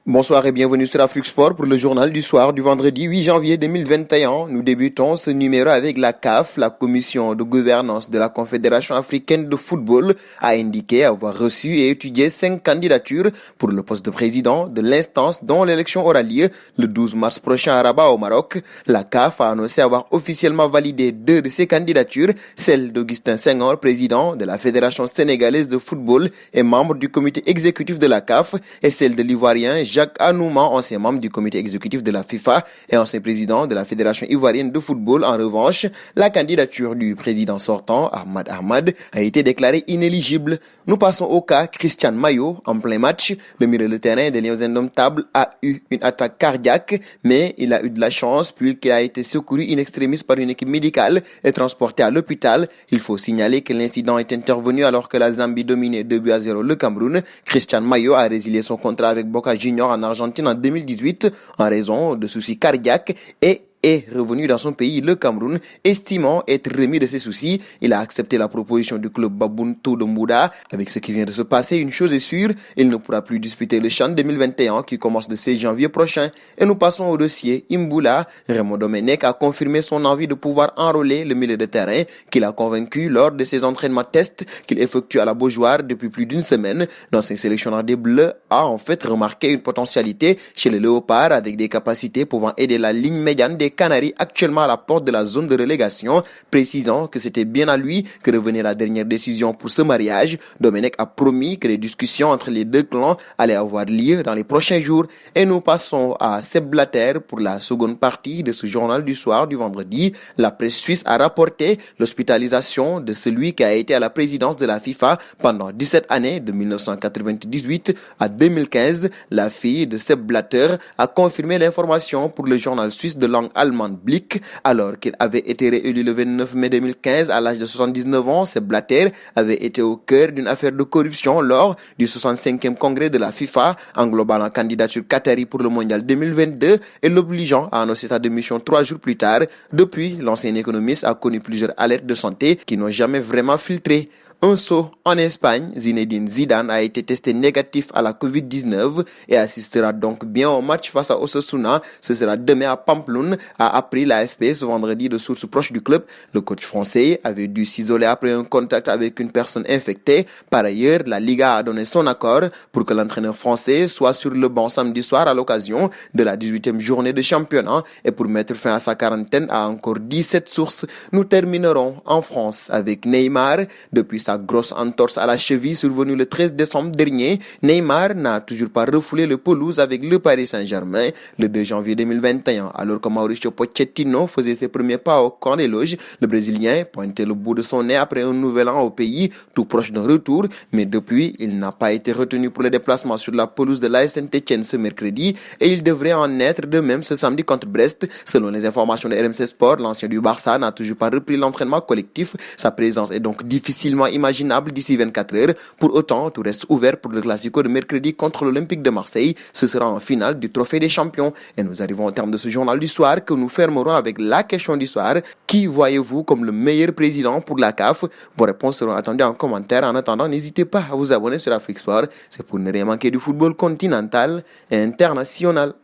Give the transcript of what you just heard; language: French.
Bonsoir et bienvenue sur Afrique Sport pour le journal du soir du vendredi 8 janvier 2021. Nous débutons ce numéro avec la CAF. La commission de gouvernance de la Confédération africaine de football a indiqué avoir reçu et étudié 5 candidatures pour le poste de président de l'instance dont l'élection aura lieu le 12 mars prochain à Rabat au Maroc. La CAF a annoncé avoir officiellement validé 2 de ces candidatures, celle d'Augustin Senghor, président de la Fédération sénégalaise de football et membre du comité exécutif de la CAF, et celle de l'Ivoirien Jacques Anouma, ancien membre du comité exécutif de la FIFA et ancien président de la Fédération ivoirienne de football. En revanche, la candidature du président sortant, Ahmad, a été déclarée inéligible. Nous passons au cas Christian Mayo. En plein match, le milieu de terrain des Lions indomptables a eu une attaque cardiaque, mais il a eu de la chance puisqu'il a été secouru in extremis par une équipe médicale et transporté à l'hôpital. Il faut signaler que l'incident est intervenu alors que la Zambie dominait 2-0 le Cameroun. Christian Mayo a résilié son contrat avec Boca Juniors en Argentine en 2018 en raison de soucis cardiaques et est revenu dans son pays, le Cameroun, estimant être remis de ses soucis. Il a accepté la proposition du club Babuntu de Mouda. Avec ce qui vient de se passer, une chose est sûre, il ne pourra plus disputer le CHAN 2021 qui commence le 16 janvier prochain. Et nous passons au dossier Imbula. Raymond Domenech a confirmé son envie de pouvoir enrôler le milieu de terrain qu'il a convaincu lors de ses entraînements tests qu'il effectue à la Beaujoire depuis plus d'une semaine. L'ancien sélectionneur des Bleus a en fait remarqué une potentialité chez les Léopards avec des capacités pouvant aider la ligne médiane des Canaries actuellement à la porte de la zone de relégation, précisant que c'était bien à lui que revenait la dernière décision pour ce mariage. Domenech a promis que les discussions entre les deux clans allaient avoir lieu dans les prochains jours. Et nous passons à Sepp Blatter pour la seconde partie de ce journal du soir du vendredi. La presse suisse a rapporté l'hospitalisation de celui qui a été à la présidence de la FIFA pendant 17 années, de 1998 à 2015. La fille de Sepp Blatter a confirmé l'information pour le journal suisse de langue allemande Blick. Alors qu'il avait été réélu le 29 mai 2015 à l'âge de 79 ans, Sepp Blatter avait été au cœur d'une affaire de corruption lors du 65e congrès de la FIFA, englobant la candidature qatari pour le mondial 2022 et l'obligeant à annoncer sa démission 3 jours plus tard. Depuis, l'ancien économiste a connu plusieurs alertes de santé qui n'ont jamais vraiment filtré. Un saut en Espagne, Zinedine Zidane a été testé négatif à la Covid-19 et assistera donc bien au match face à Osasuna. Ce sera demain à Pamplona, a appris l'AFP ce vendredi de sources proches du club. Le coach français avait dû s'isoler après un contact avec une personne infectée. Par ailleurs, la Liga a donné son accord pour que l'entraîneur français soit sur le banc samedi soir à l'occasion de la 18e journée de championnat et pour mettre fin à sa quarantaine à encore 17 sources. Nous terminerons en France avec Neymar. Depuis sa grosse entorse à la cheville survenue le 13 décembre dernier, Neymar n'a toujours pas refoulé le pelouse avec le Paris Saint-Germain le 2 janvier 2021. Alors que Mauricio Pochettino faisait ses premiers pas au camp des loges, le Brésilien pointait le bout de son nez après un nouvel an au pays, tout proche d'un retour, mais depuis, il n'a pas été retenu pour le déplacement sur la pelouse de l'AS Saint-Etienne ce mercredi et il devrait en être de même ce samedi contre Brest. Selon les informations de RMC Sport, l'ancien du Barça n'a toujours pas repris l'entraînement collectif. Sa présence est donc difficilement imaginable d'ici 24 heures. Pour autant, tout reste ouvert pour le Classico de mercredi contre l'Olympique de Marseille. Ce sera en finale du Trophée des Champions. Et nous arrivons au terme de ce journal du soir que nous fermerons avec la question du soir. Qui voyez-vous comme le meilleur président pour la CAF? Vos réponses seront attendues en commentaire. En attendant, n'hésitez pas à vous abonner sur Afrique Sport. C'est pour ne rien manquer du football continental et international.